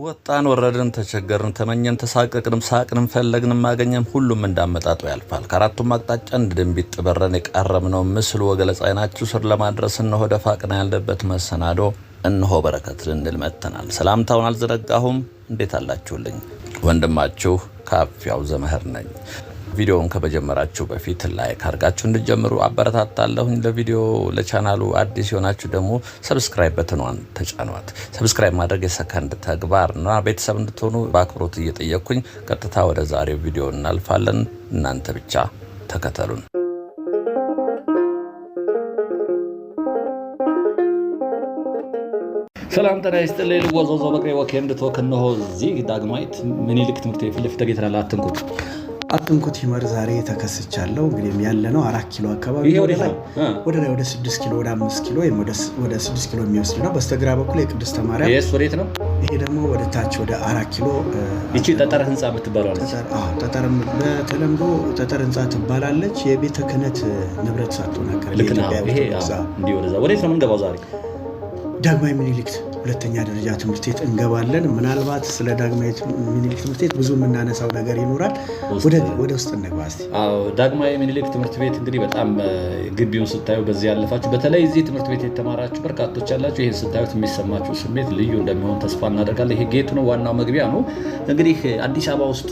ወጣን ወረድን ተቸገርን ተመኘን ተሳቀቅንም ሳቅንም ፈለግንም ማገኘም ሁሉም እንዳመጣጡ ያልፋል። ከአራቱም አቅጣጫ እንድንቢጥ በረን የቃረምነው ምስሉ ወገለጻ አይናችሁ ስር ለማድረስ እነሆ ደፋቅና ያለበት መሰናዶ እነሆ በረከት ልንል መጥተናል። ሰላምታውን አልዘነጋሁም። እንዴት አላችሁልኝ? ወንድማችሁ ካፊያው ዘመህር ነኝ። ቪዲዮውን ከመጀመራችሁ በፊት ላይክ አድርጋችሁ እንድትጀምሩ አበረታታለሁኝ። ለቪዲዮ ለቻናሉ አዲስ የሆናችሁ ደግሞ ሰብስክራይብ በተኗን ተጫኗት። ሰብስክራይብ ማድረግ የሰከንድ ተግባርና ቤተሰብ እንድትሆኑ በአክብሮት እየጠየቅኩኝ ቀጥታ ወደ ዛሬው ቪዲዮ እናልፋለን። እናንተ ብቻ ተከተሉን። ሰላም ጤና ይስጥልኝ። ወዞዞ በቅሬ ወኬንድ ተወከነሆ እዚህ ዳግማዊት ምኒልክ ትምህርት ቤት ፊት ለፊት ተገኝተናል። አትንኩት ይመር ዛሬ ተከስቻለሁ። እንግዲህ ያለነው 4 ኪሎ አካባቢ ወደ ላይ ወደ 6 ኪሎ ወደ 5 ኪሎ ወደ 6 ኪሎ የሚወስድ ነው። በስተግራ በኩል የቅድስተ ማርያም ወዴት ነው? ይሄ ደግሞ ወደ ታች ወደ 4 ኪሎ እቺ ጠጠር ህንጻ የምትባላለች። ጠጠር በተለምዶ ጠጠር ህንጻ ትባላለች። የቤተ ክህነት ንብረት ሳትሆን ነገር ይሄ እንዲህ ወደዛ ወዴት ነው የምንገባው ዛሬ? ዳግማዊ ምኒልክ ሁለተኛ ደረጃ ትምህርት ቤት እንገባለን። ምናልባት ስለ ዳግማዊ ምኒልክ ትምህርት ቤት ብዙ የምናነሳው ነገር ይኖራል። ወደ ውስጥ እንግባ እስቲ። ዳግማዊ ምኒልክ ትምህርት ቤት እንግዲህ በጣም ግቢውን ስታዩ በዚህ ያለፋችሁ በተለይ እዚህ ትምህርት ቤት የተማራችሁ በርካቶች ያላችሁ ይሄን ስታዩት የሚሰማችሁ ስሜት ልዩ እንደሚሆን ተስፋ እናደርጋለን። ይሄ ጌቱ ነው፣ ዋናው መግቢያ ነው። እንግዲህ አዲስ አበባ ውስጥ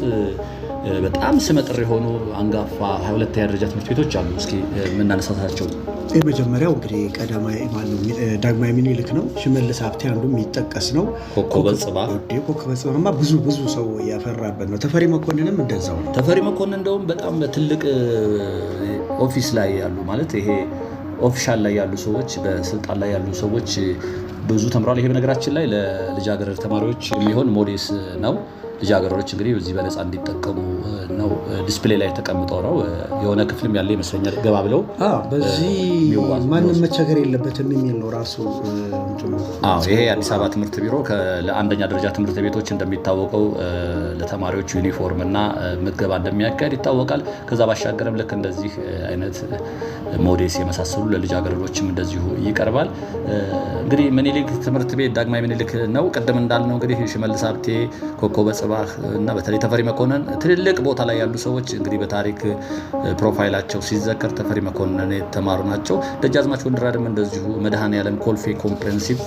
በጣም ስመጥር የሆኑ አንጋፋ 22ኛ ደረጃ ትምህርት ቤቶች አሉ። እስኪ የምናነሳሳቸው የመጀመሪያው እንግዲህ ዳግማዊ ምኒልክ ነው። ሽመልስ ሀብቴ አንዱ የሚጠቀስ ነው። ኮከበ ጽባህ ብዙ ሰው ያፈራበት ነው። ተፈሪ መኮንንም እንደዛው ነው። ተፈሪ መኮንን እንደውም በጣም ትልቅ ኦፊስ ላይ ያሉ ማለት ይሄ ኦፊሻል ላይ ያሉ ሰዎች በስልጣን ላይ ያሉ ሰዎች ብዙ ተምሯል። ይሄ በነገራችን ላይ ለልጃገረድ ተማሪዎች የሚሆን ሞዴስ ነው። ልጃገረዶች እንግዲህ በዚህ በነፃ እንዲጠቀሙ ነው። ዲስፕሌይ ላይ ተቀምጠው ነው። የሆነ ክፍልም ያለ ይመስለኛል ገባ ብለው በዚህ ማንም መቸገር የለበትም የሚል ነው ራሱ። ይሄ የአዲስ አበባ ትምህርት ቢሮ ለአንደኛ ደረጃ ትምህርት ቤቶች እንደሚታወቀው ለተማሪዎች ዩኒፎርም እና ምገባ እንደሚያካሄድ ይታወቃል። ከዛ ባሻገርም ልክ እንደዚህ አይነት ሞዴስ የመሳሰሉ ለልጃገረዶችም እንደዚሁ ይቀርባል። እንግዲህ ምኒልክ ትምህርት ቤት ዳግማዊ ምኒልክ ነው። ቅድም እንዳልነው እንግዲህ ሽመልስ ሀብቴ፣ ኮከበ ጽባህ እና በተለይ ተፈሪ መኮንን ትልልቅ ቦታ ላይ ያሉ ሰዎች እንግዲህ በታሪክ ፕሮፋይላቸው ሲዘከር ተፈሪ መኮንን የተማሩ ናቸው። ደጃዝማች ወንድይራድም እንደዚሁ መድኃኔዓለም ኮልፌ ኮምፕሬሄንሲቭ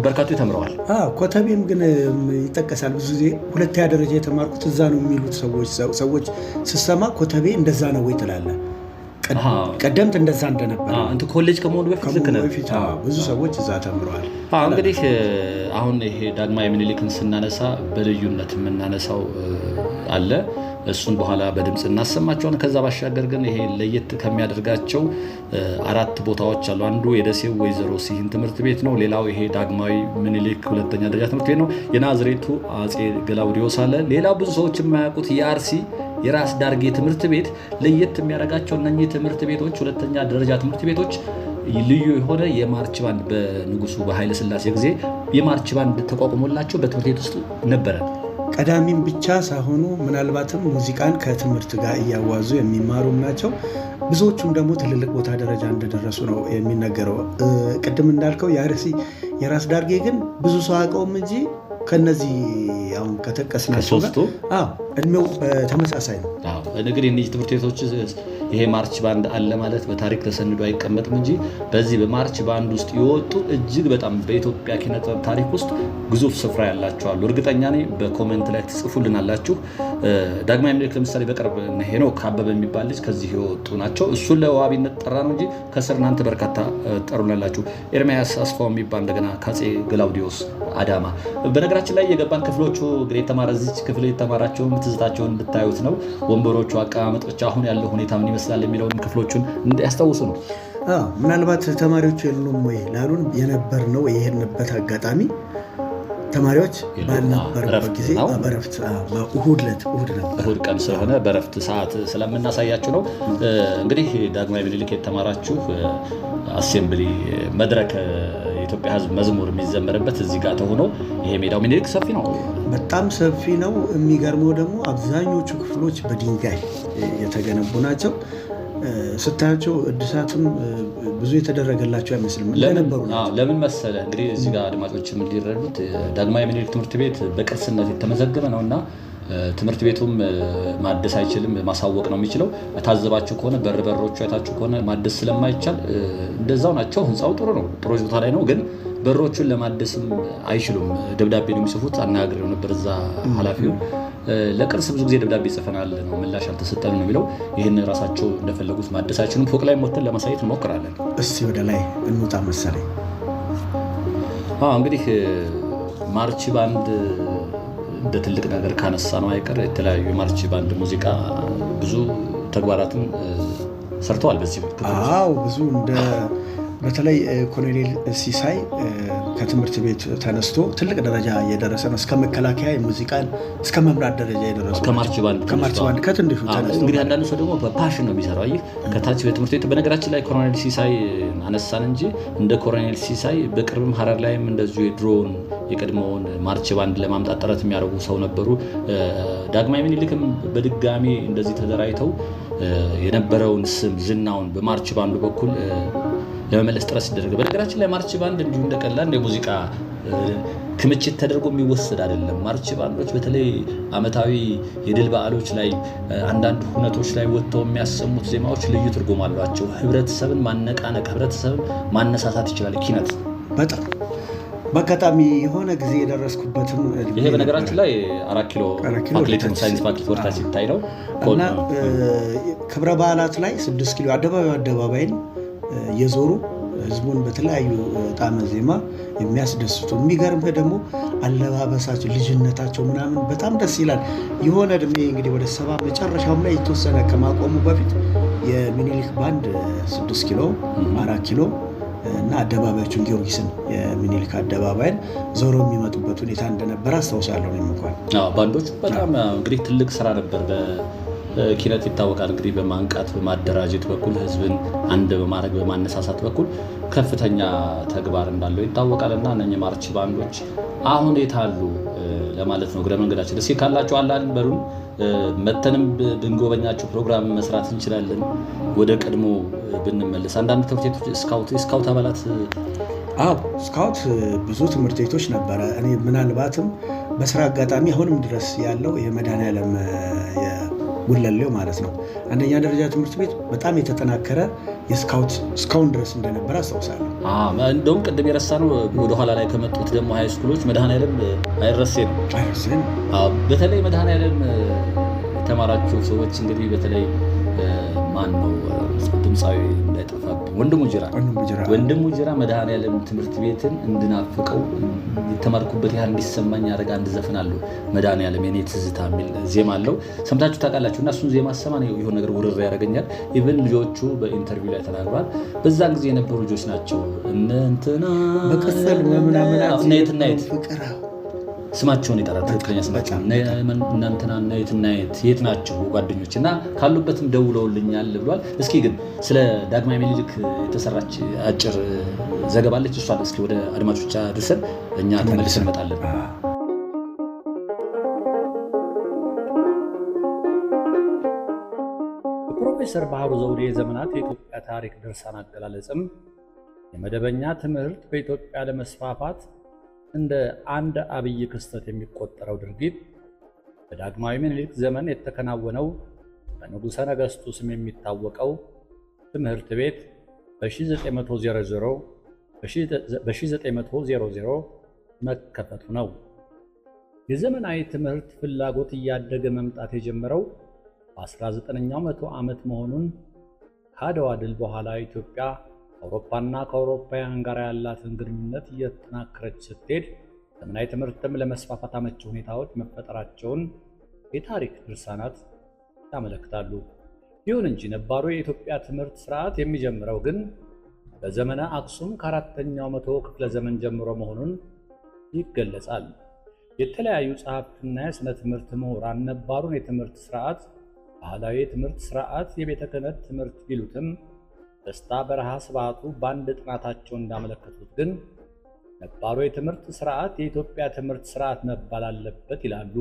በርካቱ ተምረዋል። ኮተቤም ግን ይጠቀሳል። ብዙ ጊዜ ሁለተኛ ደረጃ የተማርኩት እዛ ነው የሚሉት ሰዎች ስሰማ ኮተቤ እንደዛ ነው ወይ ትላለህ? ቀደምት እንደዛ እንደነበረ ኮሌጅ ከመሆኑ በፊት ልክ ነው። ብዙ ሰዎች እዛ ተምረዋል። እንግዲህ አሁን ይሄ ዳግማዊ ምኒልክን ስናነሳ በልዩነት የምናነሳው አለ። እሱን በኋላ በድምፅ እናሰማቸዋለን። ከዛ ባሻገር ግን ይሄ ለየት ከሚያደርጋቸው 4 ቦታዎች አሉ። አንዱ የደሴው ወይዘሮ ሲሂን ትምህርት ቤት ነው። ሌላው ይሄ ዳግማዊ ምኒልክ ሁለተኛ ደረጃ ትምህርት ቤት ነው። የናዝሬቱ አጼ ገላውዲዮስ አለ። ሌላው ብዙ ሰዎች የማያውቁት የአርሲ የራስ ዳርጌ ትምህርት ቤት ለየት የሚያደርጋቸው እነኚህ ትምህርት ቤቶች ሁለተኛ ደረጃ ትምህርት ቤቶች ልዩ የሆነ የማርች ባንድ በንጉሱ በኃይለ ሥላሴ ጊዜ የማርች ባንድ ተቋቁሞላቸው በትምህርት ቤት ውስጥ ነበረ። ቀዳሚም ብቻ ሳይሆኑ ምናልባትም ሙዚቃን ከትምህርት ጋር እያዋዙ የሚማሩም ናቸው። ብዙዎቹም ደግሞ ትልልቅ ቦታ ደረጃ እንደደረሱ ነው የሚነገረው። ቅድም እንዳልከው የራስ ዳርጌ ግን ብዙ ሰው አውቀውም እንጂ ከነዚህ አሁን ከጠቀስናቸው እድሜው ተመሳሳይ ነው። እንግዲህ እነዚህ ትምህርት ቤቶች ይሄ ማርች ባንድ አለ ማለት በታሪክ ተሰንዶ አይቀመጥም እንጂ በዚህ በማርች ባንድ ውስጥ የወጡ እጅግ በጣም በኢትዮጵያ ኪነጥበብ ታሪክ ውስጥ ግዙፍ ስፍራ ያላቸው አሉ። እርግጠኛ ነኝ በኮሜንት ላይ ትጽፉልናላችሁ። ዳግማዊ ምኒልክ ለምሳሌ በቅርብ ሄኖክ አበበ የሚባል ልጅ ከዚህ የወጡ ናቸው። እሱን ለዋቢነት ጠራ ነው እንጂ ከስር እናንተ በርካታ ጠሩላላችሁ። ኤርሚያስ አስፋው የሚባል እንደገና ከአፄ ገላውዲዮስ አዳማ። በነገራችን ላይ የገባን ክፍሎቹ እንግዲህ የተማረ እዚች ክፍል የተማራቸውን ትዝታቸውን እንድታዩት ነው። ወንበሮቹ አቀማመጦች አሁን ያለው ሁኔታ ምን ይመስላል የሚለውን ክፍሎቹን ያስታውሱ ነው። ምናልባት ተማሪዎቹ የሉም ወይ ላሉን የነበር ነው የሄድንበት አጋጣሚ ተማሪዎች ባልነበረበት ጊዜ በረፍት እሁድ ቀን ስለሆነ በረፍት ሰዓት ስለምናሳያችሁ ነው። እንግዲህ ዳግማዊ ምኒልክ የተማራችሁ አሴምብሊ መድረክ የኢትዮጵያ ሕዝብ መዝሙር የሚዘመርበት እዚህ ጋር ተሆኖ ይሄ ሜዳው ምኒልክ ሰፊ ነው፣ በጣም ሰፊ ነው። የሚገርመው ደግሞ አብዛኞቹ ክፍሎች በድንጋይ የተገነቡ ናቸው። ስታያቸው እድሳትም ብዙ የተደረገላቸው አይመስልም። ለምን መሰለ እንግዲህ እዚህ ጋር አድማጮችም እንዲረዱት ዳግማዊ ምኒልክ ትምህርት ቤት በቅርስነት የተመዘገበ ነውና ትምህርት ቤቱም ማደስ አይችልም፣ ማሳወቅ ነው የሚችለው። ታዘባችሁ ከሆነ በሮቹ አይታችሁ ከሆነ ማደስ ስለማይቻል እንደዛው ናቸው። ህንፃው ጥሩ ነው፣ ጥሩ ይዞታ ላይ ነው፣ ግን በሮቹን ለማደስም አይችሉም። ደብዳቤ ነው የሚጽፉት። አነጋግሬው ነበር እዛ ኃላፊውን። ለቅርስ ብዙ ጊዜ ደብዳቤ ጽፈናል ነው ምላሽ አልተሰጠንም ነው የሚለው። ይህን ራሳቸው እንደፈለጉት ማደስ አይችሉም። ፎቅ ላይ ሞተን ለማሳየት እንሞክራለን። እስቲ ወደ ላይ እንውጣ መሰለኝ። እንግዲህ ማርች ባንድ እንደ ትልቅ ነገር ካነሳ ነው አይቀር የተለያዩ የማርች ባንድ ሙዚቃ ብዙ ተግባራትን ሰርተዋል። በዚህ ብዙ በተለይ ኮሎኔል ሲሳይ ከትምህርት ቤት ተነስቶ ትልቅ ደረጃ የደረሰ ነው። እስከ መከላከያ ሙዚቃን እስከ መምራት ደረጃ የደረሰ ከማርች ባንድ ከትንሹ ተነስቶ እንግዲህ አንዳንድ ሰው ደግሞ በፓሽን ነው የሚሰራው። ይህ ከታች በትምህርት ቤት በነገራችን ላይ ኮሎኔል ሲሳይ አነሳን እንጂ እንደ ኮሎኔል ሲሳይ በቅርብም ሀረር ላይም እንደዚሁ የድሮውን የቀድሞውን ማርች ባንድ ለማምጣት ጥረት የሚያደርጉ ሰው ነበሩ። ዳግማዊ ምኒልክም በድጋሚ እንደዚህ ተደራጅተው የነበረውን ስም ዝናውን በማርች ባንዱ በኩል ለመመለስ ጥረት ሲደረግ፣ በነገራችን ላይ ማርች ባንድ እንዲሁ እንደቀላል የሙዚቃ ክምችት ተደርጎ የሚወሰድ አይደለም። ማርች ባንዶች በተለይ ዓመታዊ የድል በዓሎች ላይ አንዳንድ ሁነቶች ላይ ወጥተው የሚያሰሙት ዜማዎች ልዩ ትርጉም አሏቸው። ህብረተሰብን ማነቃነቅ፣ ህብረተሰብን ማነሳሳት ይችላል ኪነት። በጣም በአጋጣሚ የሆነ ጊዜ የደረስኩበትም ይሄ በነገራችን ላይ 4 ኪሎ ሳይንስ ፋክልቲ ወርታ ሲታይ ነው እና ክብረ በዓላት ላይ 6 ኪሎ አደባባይን የዞሩ ህዝቡን በተለያዩ ጣዕመ ዜማ የሚያስደስቱ። የሚገርምህ ደግሞ አለባበሳቸው፣ ልጅነታቸው ምናምን በጣም ደስ ይላል። የሆነ እድሜ እንግዲህ ወደ 70 መጨረሻውም ላይ የተወሰነ ከማቆሙ በፊት የሚኒሊክ ባንድ 6 ኪሎ 4 ኪሎ እና አደባባዮቹን ጊዮርጊስን የሚኒሊክ አደባባይን ዞሮ የሚመጡበት ሁኔታ እንደነበረ አስታውሳለሁ። እንኳን ባንዶቹ በጣም እንግዲህ ትልቅ ስራ ነበር ኪነት ይታወቃል። እንግዲህ በማንቃት በማደራጀት በኩል ህዝብን አንድ በማድረግ በማነሳሳት በኩል ከፍተኛ ተግባር እንዳለው ይታወቃል። እና እነኚህ ማርች ባንዶች አሁን የታሉ ለማለት ነው። እግረ መንገዳችን እስኪ ካላችሁ አላልን በሉን፣ መተንም ብንጎበኛቸው ፕሮግራም መስራት እንችላለን። ወደ ቀድሞ ብንመለስ አንዳንድ ትምህርት ቤቶች ስካውት አባላት ስካውት ብዙ ትምህርት ቤቶች ነበረ። እኔ ምናልባትም በስራ አጋጣሚ አሁንም ድረስ ያለው የመድኃኔዓለም ጉለሌው ማለት ነው አንደኛ ደረጃ ትምህርት ቤት በጣም የተጠናከረ የስካውት እስካሁን ድረስ እንደነበረ አስታውሳለሁ። እንደውም ቅድም የረሳነው ወደኋላ ላይ ከመጡት ደግሞ ሃይ ስኩሎች መድኃኔዓለም አይረሴ ነው። በተለይ መድኃኔዓለም የተማራችሁ ሰዎች እንግዲህ በተለይ ማን ነው ድምፃዊ እንዳይጠፋብኝ ወንድሙ ጅራ መድኃኔዓለም ትምህርት ቤትን እንድናፍቀው የተማርኩበት ያህል እንዲሰማኝ ያደረገ አንድ ዘፈን አለው። መድኃኔዓለም የኔ ትዝታ የሚል ዜማ አለው። ሰምታችሁ ታውቃላችሁ? እና እሱን ዜማ ሰማ የሆነ ነገር ውርር ያደርገኛል። ኢቨን ልጆቹ በኢንተርቪው ላይ ተናግሯል። በዛን ጊዜ የነበሩ ልጆች ናቸው እንትና በቅጽል ምናምን የት ስማቸውን ይጠራል። ትክክለኛ ስማቸውን እናንተና የት ናቸው ጓደኞች እና ካሉበትም ደውለውልኛል ብሏል። እስኪ ግን ስለ ዳግማዊ ምኒልክ የተሰራች አጭር ዘገባ አለች። እሷን እስኪ ወደ አድማጮች አድርሰን እኛ ተመልሰን እንመጣለን። ፕሮፌሰር ባህሩ ዘውዴ የዘመናት የኢትዮጵያ ታሪክ ድርሳን አገላለጽም የመደበኛ ትምህርት በኢትዮጵያ ለመስፋፋት እንደ አንድ አብይ ክስተት የሚቆጠረው ድርጊት በዳግማዊ ምኒልክ ዘመን የተከናወነው በንጉሠ ነገሥቱ ስም የሚታወቀው ትምህርት ቤት በ1900 መከፈቱ ነው። የዘመናዊ ትምህርት ፍላጎት እያደገ መምጣት የጀመረው በ19ኛው መቶ ዓመት መሆኑን ከአድዋ ድል በኋላ ኢትዮጵያ አውሮፓና ከአውሮፓውያን ጋር ያላትን ግንኙነት እየተጠናከረች ስትሄድ ዘመናዊ ትምህርትም ለመስፋፋት አመቺ ሁኔታዎች መፈጠራቸውን የታሪክ ድርሳናት ያመለክታሉ። ይሁን እንጂ ነባሩ የኢትዮጵያ ትምህርት ስርዓት የሚጀምረው ግን በዘመነ አክሱም ከ4ኛው መቶ ክፍለ ዘመን ጀምሮ መሆኑን ይገለጻል። የተለያዩ ጸሐፍትና የሥነ ትምህርት ምሁራን ነባሩን የትምህርት ስርዓት ባህላዊ የትምህርት ስርዓት የቤተ ክህነት ትምህርት ቢሉትም ደስታ በረሃ ስብዓቱ በአንድ ጥናታቸው እንዳመለከቱት ግን ነባሩ የትምህርት ስርዓት የኢትዮጵያ ትምህርት ስርዓት መባል አለበት ይላሉ።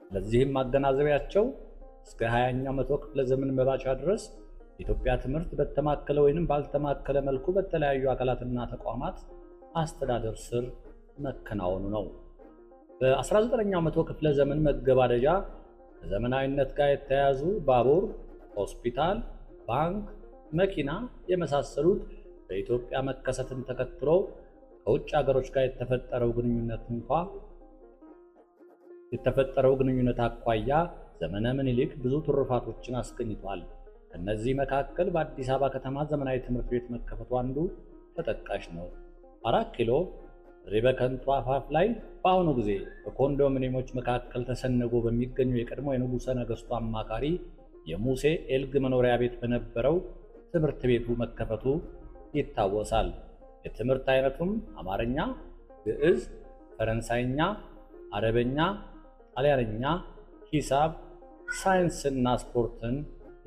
ስለዚህም ማገናዘቢያቸው እስከ 20ኛው መቶ ክፍለ ዘመን መባቻ ድረስ የኢትዮጵያ ትምህርት በተማከለ ወይንም ባልተማከለ መልኩ በተለያዩ አካላትና ተቋማት አስተዳደር ስር መከናወኑ ነው። በ19ኛው መቶ ክፍለ ዘመን መገባደጃ ከዘመናዊነት ጋር የተያያዙ ባቡር፣ ሆስፒታል፣ ባንክ፣ መኪና የመሳሰሉት በኢትዮጵያ መከሰትን ተከትሎ ከውጭ ሀገሮች ጋር የተፈጠረው ግንኙነት አኳያ ዘመነ ምኒልክ ብዙ ትሩፋቶችን አስገኝቷል። ከነዚህ መካከል በአዲስ አበባ ከተማ ዘመናዊ ትምህርት ቤት መከፈቱ አንዱ ተጠቃሽ ነው። 4 ኪሎ ሪበከንቱ አፋፍ ላይ በአሁኑ ጊዜ በኮንዶሚኒየሞች መካከል ተሰንጎ በሚገኘው የቀድሞ የንጉሠ ነገሥቱ አማካሪ የሙሴ ኤልግ መኖሪያ ቤት በነበረው ትምህርት ቤቱ መከፈቱ ይታወሳል። የትምህርት አይነቱም አማርኛ፣ ግዕዝ፣ ፈረንሳይኛ፣ አረበኛ፣ ጣሊያንኛ፣ ሂሳብ፣ ሳይንስና ስፖርትን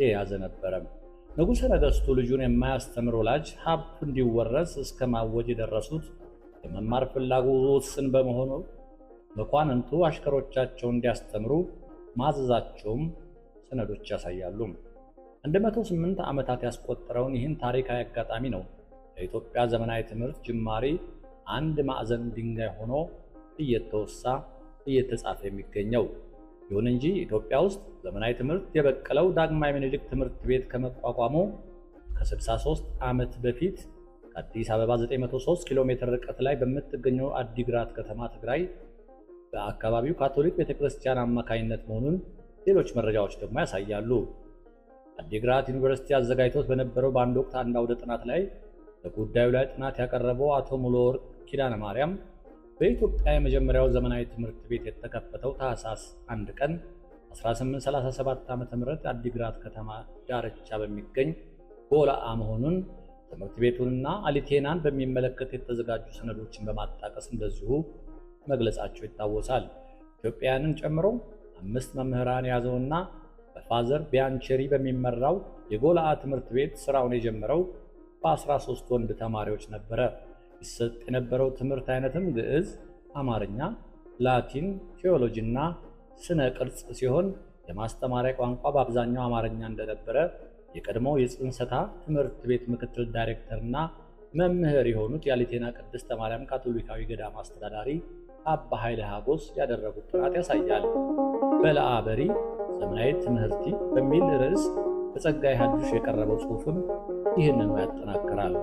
የያዘ ነበረ። ንጉሠ ነገሥቱ ልጁን የማያስተምር ወላጅ ሀብቱ እንዲወረስ እስከ ማወጅ የደረሱት የመማር ፍላጎቱ ውስን በመሆኑ መኳንንቱ አሽከሮቻቸውን እንዲያስተምሩ ማዘዛቸውም ሰነዶች ያሳያሉ። 108 ዓመታት ያስቆጠረውን ይህን ታሪካዊ አጋጣሚ ነው የኢትዮጵያ ዘመናዊ ትምህርት ጅማሬ አንድ ማዕዘን ድንጋይ ሆኖ እየተጻፈ የሚገኘው። ይሁን እንጂ ኢትዮጵያ ውስጥ ዘመናዊ ትምህርት የበቀለው ዳግማዊ ምኒልክ ትምህርት ቤት ከመቋቋሙ ከ63 ዓመት በፊት ከአዲስ አበባ 903 ኪሎ ሜትር ርቀት ላይ በምትገኘው አዲግራት ከተማ ትግራይ በአካባቢው ካቶሊክ ቤተክርስቲያን አማካኝነት መሆኑን ሌሎች መረጃዎች ደግሞ ያሳያሉ። አዲግራት ዩኒቨርሲቲ አዘጋጅቶት በነበረው በአንድ ወቅት አንድ አውደ ጥናት ላይ በጉዳዩ ላይ ጥናት ያቀረበው አቶ ሙሉወርቅ ኪዳነ ማርያም በኢትዮጵያ የመጀመሪያው ዘመናዊ ትምህርት ቤት የተከፈተው ታኅሳስ 1 ቀን 1837 ዓ.ም አዲግራት ከተማ ዳርቻ በሚገኝ ጎላአ መሆኑን ትምህርት ቤቱንና አሊቴናን በሚመለከት የተዘጋጁ ሰነዶችን በማጣቀስ እንደዚሁ መግለጻቸው ይታወሳል። ኢትዮጵያውያንን ጨምሮ 5 መምህራን የያዘውና በፋዘር ቢያንቸሪ በሚመራው የጎላአ ትምህርት ቤት ስራውን የጀመረው በ13 ወንድ ተማሪዎች ነበረ። ይሰጥ የነበረው ትምህርት አይነትም ግዕዝ፣ አማርኛ፣ ላቲን፣ ቴዎሎጂና ስነ ቅርጽ ሲሆን የማስተማሪያ ቋንቋ በአብዛኛው አማርኛ እንደነበረ የቀድሞው የጽንሰታ ትምህርት ቤት ምክትል ዳይሬክተርና መምህር የሆኑት የአሊቴና ቅድስተ ማርያም ካቶሊካዊ ገዳም አስተዳዳሪ አባ ኃይለ ሀጎስ ያደረጉት ጥናት ያሳያል። በለአ በሪ ዘመናዊ ትምህርቲ በሚል ርዕስ በጸጋዬ ሐዱሽ የቀረበው ጽሑፍም ይህንኑ ያጠናክራል።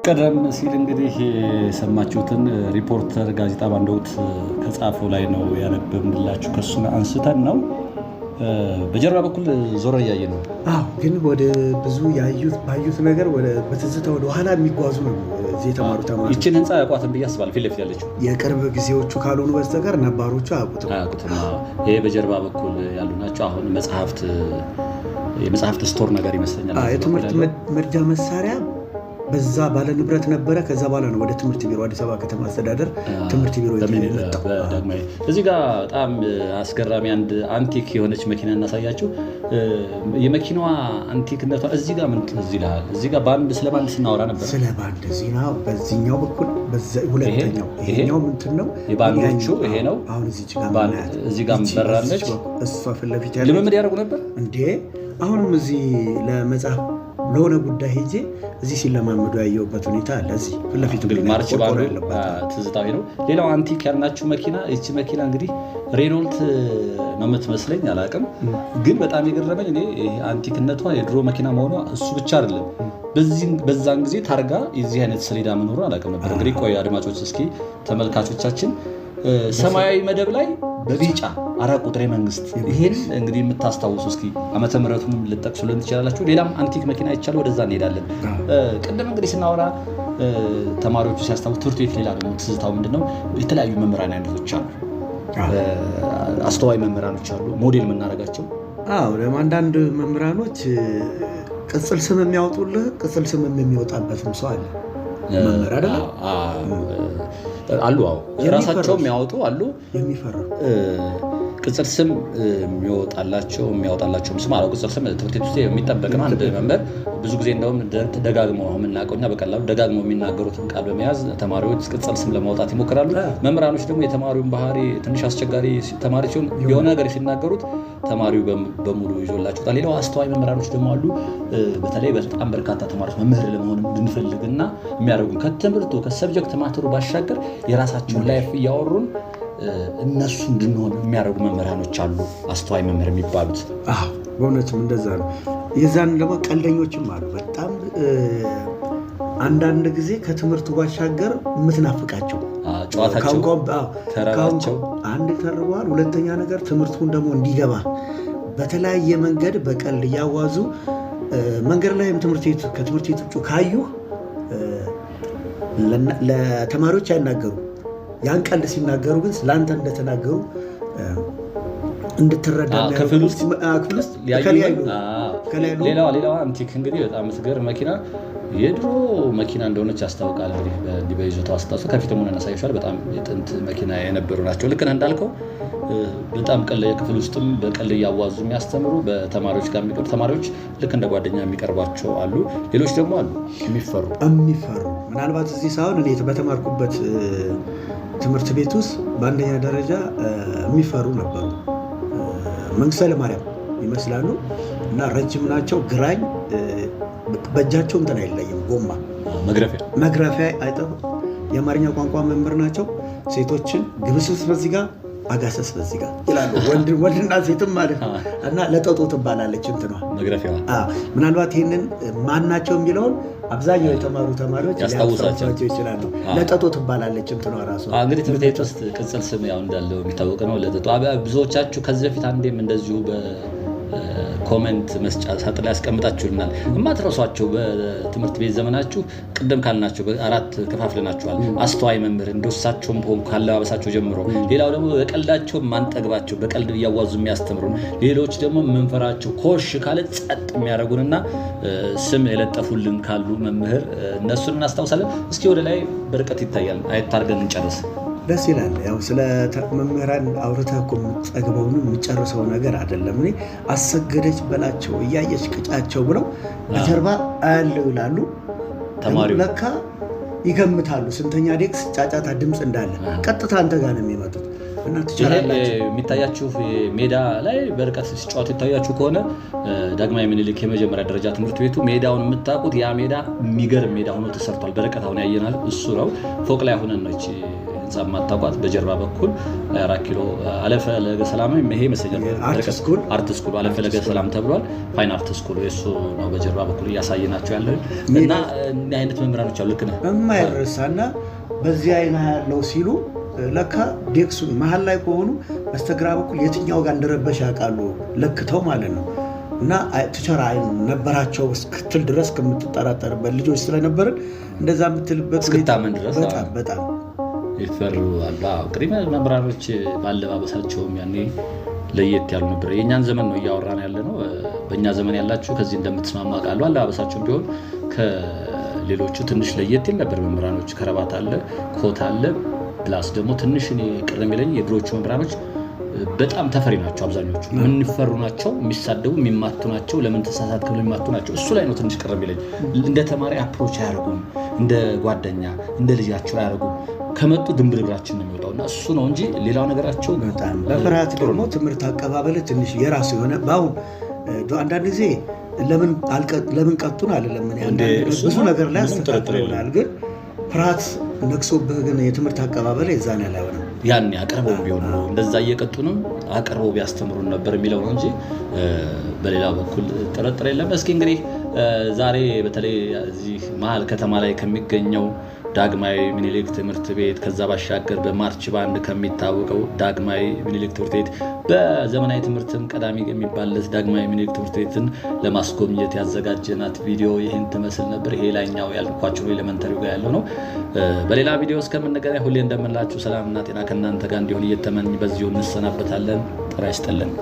ቀደም ሲል እንግዲህ የሰማችሁትን ሪፖርተር ጋዜጣ በአንድ ወቅት ከጻፈው ላይ ነው ያነበብንላችሁ። ከሱን አንስተን ነው በጀርባ በኩል ዞር እያየ ነው። አዎ፣ ግን ወደ ብዙ ባዩት ነገር በትዝታ ወደ ኋላ የሚጓዙ ነው እዚህ የተማሩ ተማሪዎች። ይችን ህንፃ ያውቋትን ብዬ አስባለሁ። ፊት ለፊት ያለችው የቅርብ ጊዜዎቹ ካልሆኑ በስተቀር ነባሮቹ አያውቁትም። ይሄ በጀርባ በኩል ያሉ ናቸው። አሁን የመጽሐፍት ስቶር ነገር ይመስለኛል። የትምህርት መርጃ መሳሪያ በዛ ባለ ንብረት ነበረ። ከዛ በኋላ ነው ወደ ትምህርት ቢሮ አዲስ አበባ ከተማ አስተዳደር ትምህርት ቢሮ የመጣው። እዚህ ጋር በጣም አስገራሚ አንድ አንቲክ የሆነች መኪና እናሳያችሁ። የመኪናዋ አንቲክነቷ እዚህ ጋር ምን ትዝ ይልሃል? እዚህ ጋር ስለ ባንድ ስናወራ ነበር። ስለ ባንድ ዜና በዚህኛው በኩል ሁለተኛው ይሄኛው ምንድን ነው? የባንዶቹ ይሄ ነው። አሁን እዚህ ጋር በራለች። እሷ ፊት ለፊት ያለ ልምምድ ያደርጉ ነበር እንዴ? አሁንም እዚህ ለመጽሐፍ ለሆነ ጉዳይ ሄጄ እዚህ ሲለማመዱ ያየሁበት ሁኔታ አለ። እዚህ ፊት ለፊቱ ማርች ባንዱ ትዝታዊ ነው። ሌላው አንቲክ ያልናችሁ መኪና፣ ይቺ መኪና እንግዲህ ሬኖልት ነው የምትመስለኝ፣ አላውቅም። ግን በጣም የገረመኝ እኔ አንቲክነቷ የድሮ መኪና መሆኗ እሱ ብቻ አይደለም፣ በዛን ጊዜ ታርጋ የዚህ አይነት ሰሌዳ መኖሩ አላውቅም ነበር። እንግዲህ ቆይ አድማጮች፣ እስኪ ተመልካቾቻችን ሰማያዊ መደብ ላይ በቢጫ 4 ቁጥር መንግስት፣ ይሄን እንግዲህ የምታስታውሱ እስኪ ዓመተ ምሕረቱን ልጠቅሱልን ትችላላችሁ። ሌላም አንቲክ መኪና ይቻላል፣ ወደዛ እንሄዳለን። ቅድም እንግዲህ ስናወራ ተማሪዎቹ ሲያስታውሱ ትምህርት ቤት ሌላ ደግሞ ትዝታው ምንድነው? የተለያዩ መምህራን አይነቶች አሉ፣ አስተዋይ መምህራኖች አሉ፣ ሞዴል የምናደርጋቸው። አንዳንድ መምህራኖች ቅጽል ስም የሚያወጡልህ ቅጽል ስም የሚወጣበትም ሰው አለ። መምህር አይደለ አሉ። ራሳቸው የሚያወጡ አሉ። የሚፈራ ቅጽል ስም የሚያወጣላቸው ስም አለው። ቅጽል ስም ትምህርት ቤት ውስጥ የሚጠበቅ ነው። አንድ መምህር ብዙ ጊዜ እንደውም ደጋግመው ነው የምናውቀው እኛ በቀላሉ ደጋግመው የሚናገሩትን ቃል በመያዝ ተማሪዎች ቅጽል ስም ለማውጣት ይሞክራሉ። መምህራኖች ደግሞ የተማሪውን ባህሪ ትንሽ አስቸጋሪ ተማሪ ሲሆን የሆነ ነገር ሲናገሩት ተማሪው በሙሉ ይዞላቸዋል። ሌላው አስተዋይ መምህራኖች ደግሞ አሉ። በተለይ በጣም በርካታ ተማሪዎች መምህር ለመሆን እንድንፈልግና የሚያደርጉን ከትምህርቱ ከሰብጀክት ማተሩ ባሻገር የራሳቸውን ላይፍ እያወሩን እነሱ እንድንሆን የሚያደርጉ መምህራኖች አሉ፣ አስተዋይ መምህር የሚባሉት። በእውነትም እንደዛ ነው። የዛን ደግሞ ቀልደኞችም አሉ። በጣም አንዳንድ ጊዜ ከትምህርቱ ባሻገር የምትናፍቃቸው ጨዋታቸው፣ ተረባቸው አንድ ተርበዋል። ሁለተኛ ነገር ትምህርቱን ደግሞ እንዲገባ በተለያየ መንገድ በቀልድ እያዋዙ መንገድ ላይም ከትምህርት ቤት ውጭ ካዩ ለተማሪዎች አይናገሩ። ያን ቀልድ ሲናገሩ ግን ስለአንተ እንደተናገሩ እንድትረዳ ክፍል ውስጥ ሌላዋ አንቲክ እንግዲህ በጣም የምትገርም መኪና የድሮ መኪና እንደሆነች ያስታውቃል። እንግዲህ በይዞታው አስታውሰው ከፊት ሆነ እናሳይሻል። በጣም የጥንት መኪና የነበሩ ናቸው። ልክ ነህ እንዳልከው በጣም ክፍል ውስጥም በቀልድ እያዋዙ የሚያስተምሩ በተማሪዎች ጋር የሚቀርቡ ተማሪዎች ልክ እንደ ጓደኛ የሚቀርባቸው አሉ። ሌሎች ደግሞ አሉ የሚፈሩ ምናልባት እዚህ ሳይሆን እኔ በተማርኩበት ትምህርት ቤት ውስጥ በአንደኛ ደረጃ የሚፈሩ ነበሩ። መንግስቱ ኃይለማርያም ይመስላሉ እና ረጅም ናቸው። ግራኝ በእጃቸው እንትን አይለይም፣ ጎማ መግረፊያ አይጠፉም። የአማርኛ ቋንቋ መምህር ናቸው። ሴቶችን ግብስብስ በዚህ ጋር አጋሰስ በዚህ ጋር ይላሉ። ወንድና ሴትም ማለት ነው። እና ለጠጦ ትባላለች እንትኗ መግረፊያዋ። ምናልባት ይህንን ማናቸው የሚለውን አብዛኛው የተማሩ ተማሪዎች ሊያስታውሳቸው ይችላሉ። ለጠጦ ትባላለች እንትኗ ራሱ። እንግዲህ ትምህርት ቤት ውስጥ ቅጽል ስም ያው እንዳለው የሚታወቅ ነው። ለጠጦ ብዙዎቻችሁ ከዚህ በፊት አንዴም እንደዚሁ ኮሜንት መስጫ ሳጥን ላይ ያስቀምጣችሁልናል። የማትረሷቸው በትምህርት ቤት ዘመናችሁ ቅድም ካልናቸው በአራት ከፋፍለናቸዋል። አስተዋይ መምህር እንደሳቸውም ሆን ካለባበሳቸው ጀምሮ፣ ሌላው ደግሞ በቀልዳቸው ማንጠግባቸው በቀልድ እያዋዙ የሚያስተምሩን፣ ሌሎች ደግሞ የምንፈራቸው ኮሽ ካለ ጸጥ የሚያደርጉንና ስም የለጠፉልን ካሉ መምህር እነሱን እናስታውሳለን። እስኪ ወደ ላይ በርቀት ይታያል፣ አይታርገን እንጨርስ። ደስ ይላል። ያው ስለ መምህራን አውርተህ እኮ የምትጠግበውን የምጨርሰው ነገር አይደለም። እኔ አሰገደች በላቸው እያየች ቅጫቸው ብለው በጀርባ አያለው ይላሉ። ተማሪው ለካ ይገምታሉ ስንተኛ ዴክስ ጫጫታ ድምፅ እንዳለ ቀጥታ አንተ ጋር ነው የሚመጡት። እና ትችላላችሁ። የሚታያችሁ ሜዳ ላይ በርቀት ሲጫወቱ ይታያችሁ ከሆነ ዳግማዊ ምኒልክ የመጀመሪያ ደረጃ ትምህርት ቤቱ ሜዳውን የምታውቁት ያ ሜዳ የሚገርም ሜዳ ሆኖ ተሰርቷል። በርቀት አሁን ያየናል እሱ ነው። ፎቅ ላይ ሆነን ነች ማታቋት በጀርባ በኩል 4 ኪሎ አለፈለገ ሰላም ይሄ ይመስለኛል አርት ስኩል አለፈለገ ሰላም ተብሏል። ፋይን አርት ስኩል እሱ ነው በጀርባ በኩል እያሳየናቸው ያለው እና እንዲህ አይነት መምህራኖች አሉ። ልክ ነህ የማይረሳና በዚህ አይና ያለው ሲሉ ለካ ዴክሱን መሀል ላይ ከሆኑ በስተግራ በኩል የትኛው ጋር እንደረበሽ ያውቃሉ ለክተው ማለት ነው። እና ትቸራ አይን ነበራቸው እስክትል ድረስ ከምትጠራጠርበት ልጆች ስለነበርን እንደዛ የምትልበት እስክታመን ድረስ በጣም ይፈሩ አላ ቅሪመ መምህራኖች ባለባበሳቸውም ያኔ ለየት ያሉ ነበር። የኛን ዘመን ነው እያወራን ያለ ነው። በእኛ ዘመን ያላችሁ ከዚህ እንደምትስማማ ቃሉ አለባበሳቸውም ቢሆን ከሌሎቹ ትንሽ ለየት ይል ነበር። መምህራኖች ከረባት አለ፣ ኮት አለ። ፕላስ ደግሞ ትንሽ እኔ ቅር የሚለኝ የድሮቹ መምህራኖች በጣም ተፈሪ ናቸው። አብዛኞቹ የምንፈሩ ናቸው፣ የሚሳደቡ የሚማቱ ናቸው፣ ለምን ተሳሳትክ ብለው የሚማቱ ናቸው። እሱ ላይ ነው ትንሽ ቅር የሚለኝ። እንደ ተማሪ አፕሮች አያደርጉም፣ እንደ ጓደኛ እንደ ልጃቸው አያደርጉም። ከመጡ ድንብርብራችን ነው የሚወጣው እና እሱ ነው እንጂ ሌላው ነገራቸው በጣም በፍርሃት ደግሞ ትምህርት አቀባበል ትንሽ የራሱ የሆነ በአሁን አንዳንድ ጊዜ ለምን ቀጡን አለለም ብዙ ነገር ላይ አስተካክለናል። ግን ፍርሃት ነክሶብህ ግን የትምህርት አቀባበል የዛን ያለ ሆነ ያን አቅርበው ቢሆን ነው እንደዛ እየቀጡንም አቅርበው ቢያስተምሩን ነበር የሚለው ነው እንጂ በሌላ በኩል ጥርጥር የለም። እስኪ እንግዲህ ዛሬ በተለይ እዚህ መሀል ከተማ ላይ ከሚገኘው ዳግማዊ ምኒልክ ትምህርት ቤት ከዛ ባሻገር በማርች ባንድ ከሚታወቀው ዳግማዊ ምኒልክ ትምህርት ቤት በዘመናዊ ትምህርትም ቀዳሚ የሚባልለት ዳግማዊ ምኒልክ ትምህርት ቤትን ለማስጎብኘት ያዘጋጀናት ቪዲዮ ይህን ትመስል ነበር። ይሄ ላይኛው ያልኳችሁ ኤሌመንተሪው ጋር ያለው ነው። በሌላ ቪዲዮ እስከምንገናኝ ሁሌ እንደምንላችሁ ሰላምና ጤና ከእናንተ ጋር እንዲሆን እየተመኝ በዚሁ እንሰናበታለን። ጤና ይስጥልን።